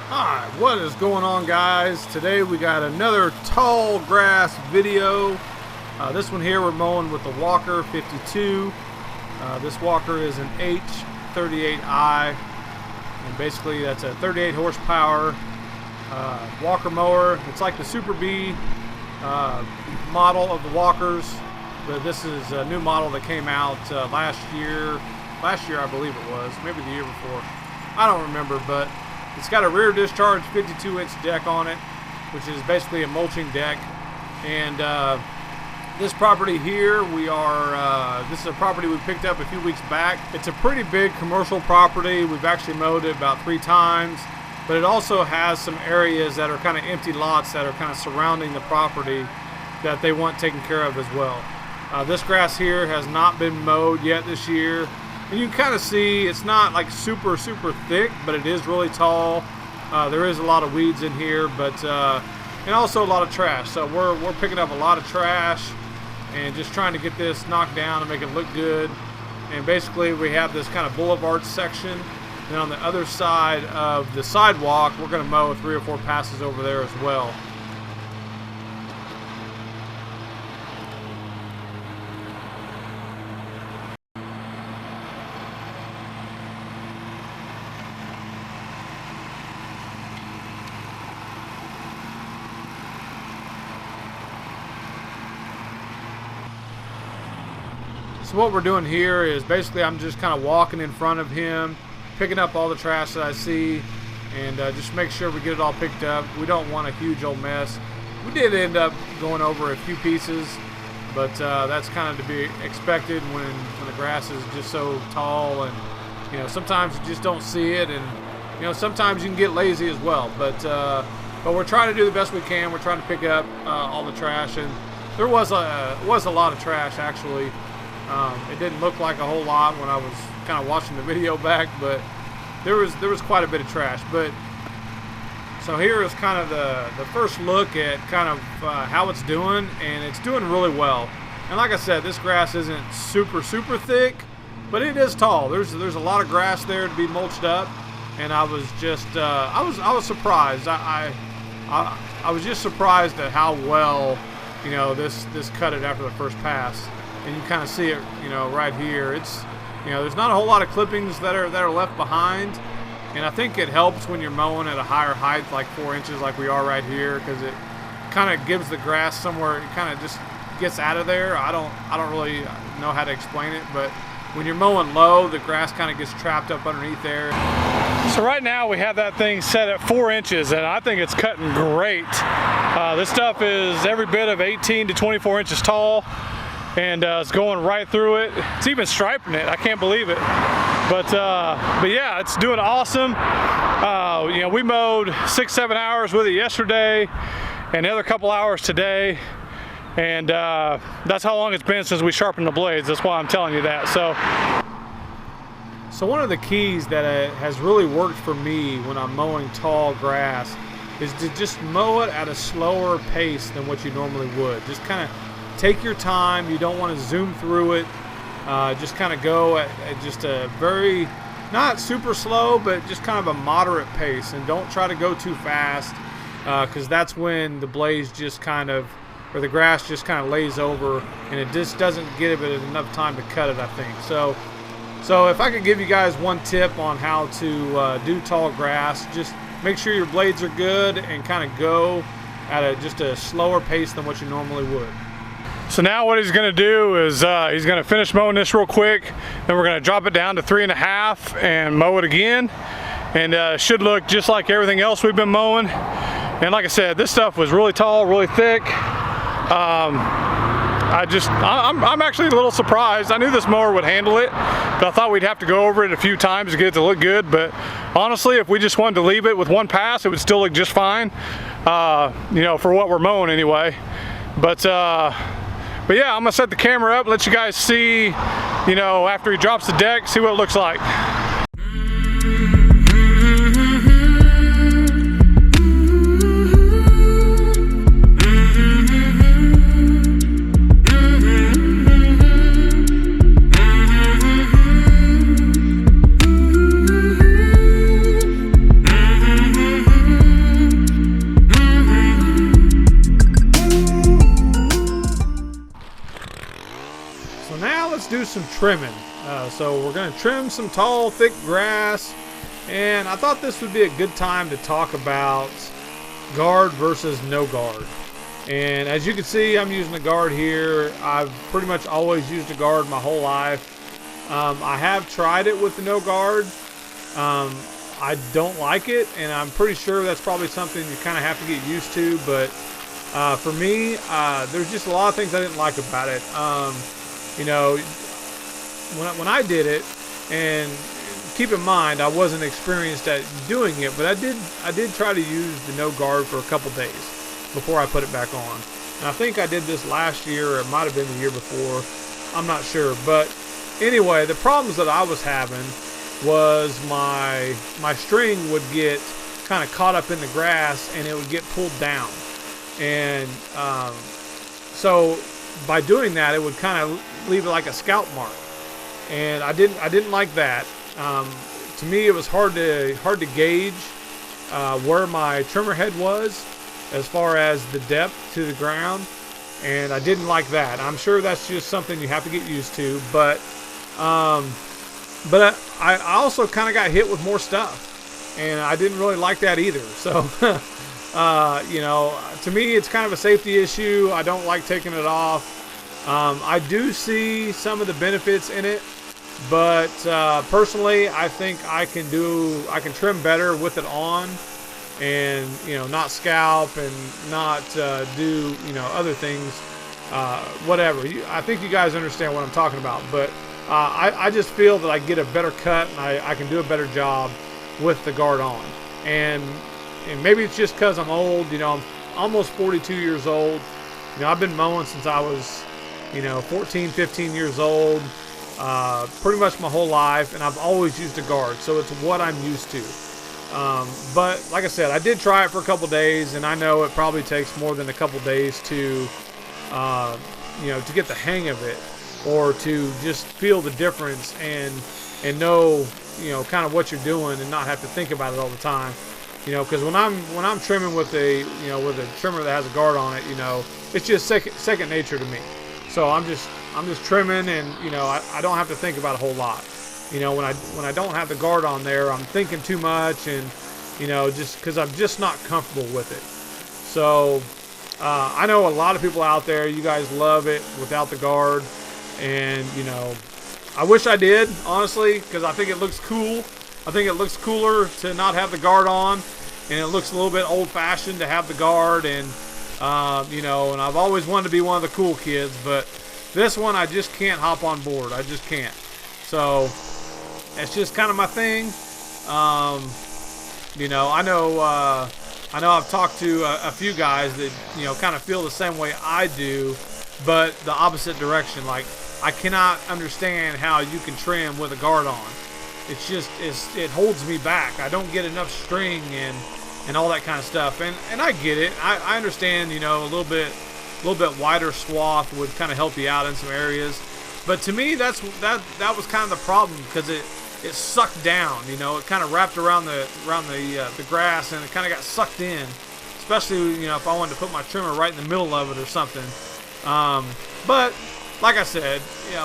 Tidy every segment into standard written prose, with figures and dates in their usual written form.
Alright, what is going on, guys? Today we got another tall grass video. This one here we're mowing with the Walker 52. This Walker is an H38i, and basically that's a 38 horsepower Walker mower. It's like the Super B model of the Walkers, but this is a new model that came out last year I believe it was, maybe the year before, I don't remember, but it's got a rear discharge 52-inch deck on it, which is basically a mulching deck. And this property here, this is a property we picked up a few weeks back. It's a pretty big commercial property. We've actually mowed it about 3 times, but it also has some areas that are kind of empty lots that are kind of surrounding the property that they want taken care of as well. This grass here has not been mowed yet this year. And you can kind of see it's not like super thick, but it is really tall. There is a lot of weeds in here, but and also a lot of trash. So we're picking up a lot of trash and just trying to get this knocked down and make it look good. And basically we have this kind of boulevard section, and on the other side of the sidewalk we're going to mow 3 or 4 passes over there as well. So what we're doing here is basically I'm just kind of walking in front of him, picking up all the trash that I see, and just make sure we get it all picked up. We don't want a huge old mess. We did end up going over a few pieces, but that's kind of to be expected when the grass is just so tall, and you know, sometimes you just don't see it, and you know, sometimes you can get lazy as well. But we're trying to do the best we can. We're trying to pick up all the trash, and there was a lot of trash actually. It didn't look like a whole lot when I was kind of watching the video back, but there was quite a bit of trash. But so here is kind of the first look at kind of how it's doing, and it's doing really well. And like I said, this grass isn't super thick, but it is tall. There's a lot of grass there to be mulched up, and I was just I was surprised. I was just surprised at how well, you know, this cut it after the first pass. And you kind of see it, you know, right here. It's, you know, there's not a whole lot of clippings that are left behind, and I think it helps when you're mowing at a higher height, like 4 inches, like we are right here, because it kind of gives the grass somewhere. It kind of just gets out of there. I don't really know how to explain it, but when you're mowing low, the grass kind of gets trapped up underneath there. So right now we have that thing set at 4 inches, and I think it's cutting great. This stuff is every bit of 18 to 24 inches tall. And it's going right through it. It's even striping it. I can't believe it. But yeah, it's doing awesome. You know, we mowed 6-7 hours with it yesterday, and the other couple hours today. And that's how long it's been since we sharpened the blades. That's why I'm telling you that. So one of the keys that has really worked for me when I'm mowing tall grass is to just mow it at a slower pace than what you normally would. Just kind of take your time. You don't want to zoom through it. Just kind of go at just a very, not super slow, but just kind of a moderate pace, and don't try to go too fast, because that's when the blades just kind of, or the grass just kind of lays over, and it just doesn't give it enough time to cut it, I think. So if I could give you guys one tip on how to do tall grass, just make sure your blades are good and kind of go at just a slower pace than what you normally would. So now what he's going to do is he's going to finish mowing this real quick, then we're going to drop it down to 3.5 and mow it again, and it should look just like everything else we've been mowing. And like I said, this stuff was really tall, really thick. I'm actually a little surprised. I knew this mower would handle it, but I thought we'd have to go over it a few times to get it to look good. But honestly, if we just wanted to leave it with one pass, it would still look just fine, you know, for what we're mowing anyway. But yeah, I'm gonna set the camera up, let you guys see, you know, after he drops the deck, see what it looks like. some trimming. So we're going to trim some tall, thick grass. And I thought this would be a good time to talk about guard versus no guard. And as you can see, I'm using a guard here. I've pretty much always used a guard my whole life. I have tried it with the no guard. I don't like it, and I'm pretty sure that's probably something you kind of have to get used to. But for me, there's just a lot of things I didn't like about it. You know, when I did it, and keep in mind I wasn't experienced at doing it, but I did try to use the no guard for a couple days before I put it back on. And I think I did this last year, or it might have been the year before. I'm not sure, but anyway, the problems that I was having was my string would get kind of caught up in the grass and it would get pulled down. And so by doing that, it would kind of leave it like a scalp mark. And I didn't like that. To me, it was hard to gauge where my trimmer head was as far as the depth to the ground, and I didn't like that. I'm sure that's just something you have to get used to, but I also kind of got hit with more stuff, and I didn't really like that either. So, you know, to me, it's kind of a safety issue. I don't like taking it off. I do see some of the benefits in it, but personally, I think I can trim better with it on, and not scalp and not do other things, whatever. I think you guys understand what I'm talking about, but I just feel that I get a better cut and I can do a better job with the guard on. And maybe it's just because I'm old. I'm almost 42 years old. I've been mowing since I was 14, 15 years old, pretty much my whole life, and I've always used a guard, so it's what I'm used to. But like I said, I did try it for a couple days, and I know it probably takes more than a couple days to to get the hang of it, or to just feel the difference and know kind of what you're doing and not have to think about it all the time. Because when I'm trimming with a with a trimmer that has a guard on it, it's just second nature to me. So I'm just trimming, and I don't have to think about a whole lot. When I don't have the guard on there, I'm thinking too much, and just because I'm just not comfortable with it. So I know a lot of people out there, you guys love it without the guard, and I wish I did, honestly, because I think it looks cool. I think it looks cooler to not have the guard on, and it looks a little bit old-fashioned to have the guard, and and I've always wanted to be one of the cool kids, but this one I just can't hop on board. I just can't. So it's just kind of my thing. I know I've talked to a few guys that kind of feel the same way I do, but the opposite direction. Like, I cannot understand how you can trim with a guard on. It's just it holds me back. I don't get enough string and all that kind of stuff. And I get it. I understand. A little bit wider swath would kind of help you out in some areas. But to me, that was kind of the problem, because it sucked down. It kind of wrapped around the grass, and it kind of got sucked in. Especially if I wanted to put my trimmer right in the middle of it or something. But like I said,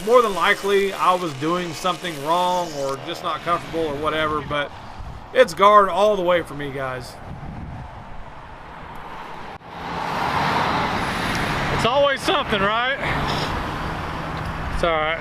more than likely I was doing something wrong or just not comfortable or whatever. But it's guard all the way for me, guys. It's always something, right? It's all right.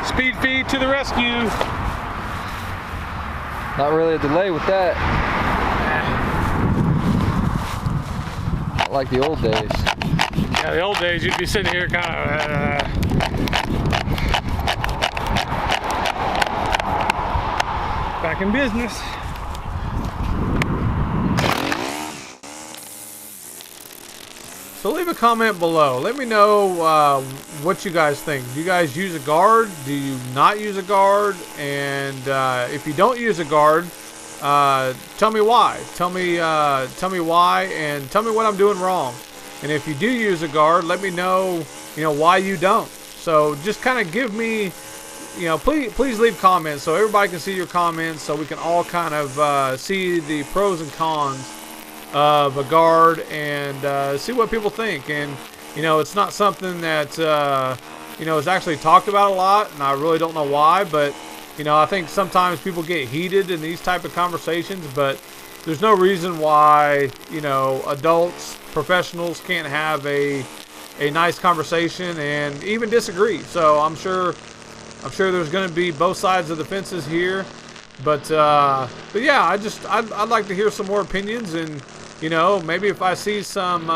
Speed feed to the rescue. Not really a delay with that. Not like the old days. Yeah, the old days, you'd be sitting here kind of back in business. So leave a comment below. Let me know what you guys think. Do you guys use a guard? Do you not use a guard? And if you don't use a guard, tell me why. Tell me why, and tell me what I'm doing wrong. And if you do use a guard, let me know why you don't. So just kind of give me, please leave comments so everybody can see your comments, so we can all kind of see the pros and cons of a guard, and see what people think. And it's not something that is actually talked about a lot, and I really don't know why, but I think sometimes people get heated in these type of conversations, but there's no reason why, adults, professionals can't have a nice conversation and even disagree. So I'm sure there's going to be both sides of the fences here, but yeah, I'd like to hear some more opinions, and maybe if I see some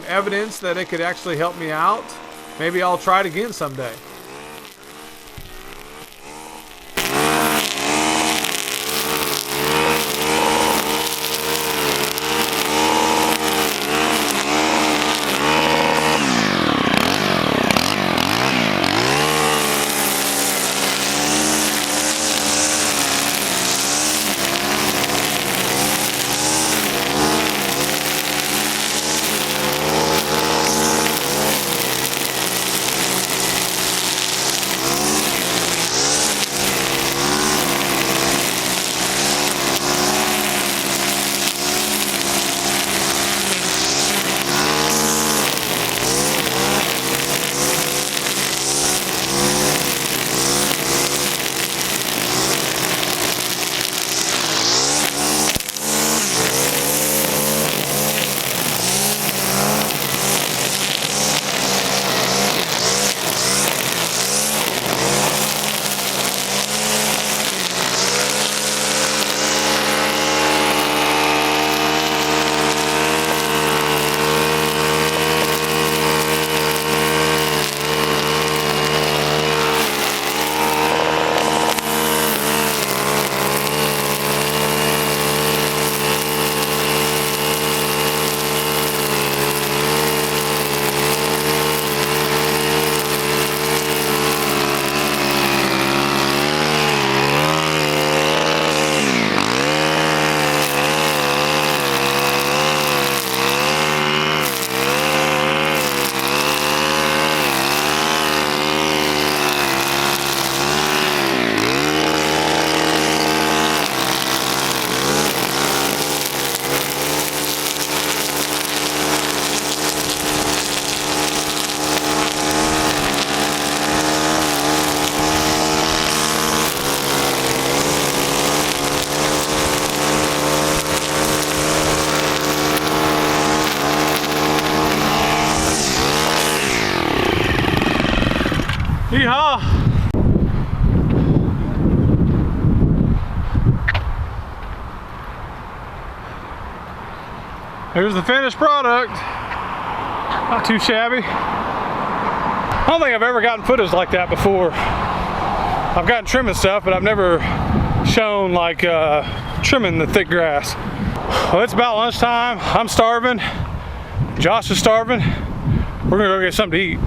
evidence that it could actually help me out, maybe I'll try it again someday. Yeehaw! Here's the finished product. Not too shabby. I don't think I've ever gotten footage like that before. I've gotten trimming stuff, but I've never shown like trimming the thick grass. Well, it's about lunchtime. I'm starving. Josh is starving. We're gonna go get something to eat.